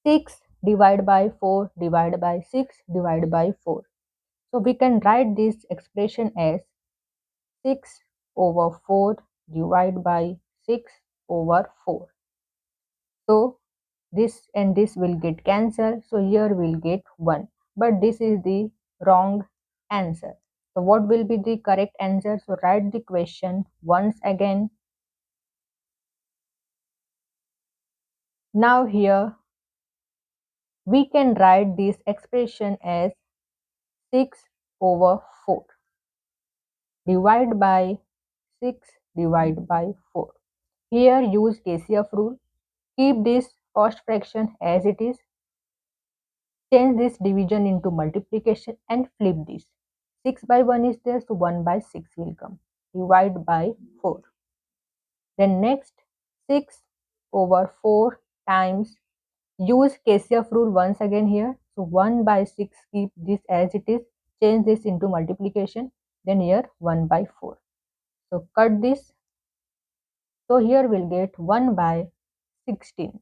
6 divided by 4 divided by 6 divided by 4. So we can write this expression as 6 over 4 divided by 6 over 4. So this and this will get cancelled. So here we'll get 1. But this is the wrong answer. So what will be the correct answer? So write the question once again. Now here we can write this expression as 6 over 4 divided by 6 divided by 4. Here use KCF rule. Keep this first fraction as it is. Change this division into multiplication and flip this. 6 by 1 is there, so 1 by 6 will come. Divide by 4. Then next 6 over 4 times, use KCF rule once again here. So 1 by 6, keep this as it is. Change this into multiplication. Then here 1 by 4. So cut this. So here we'll get 1 by 16.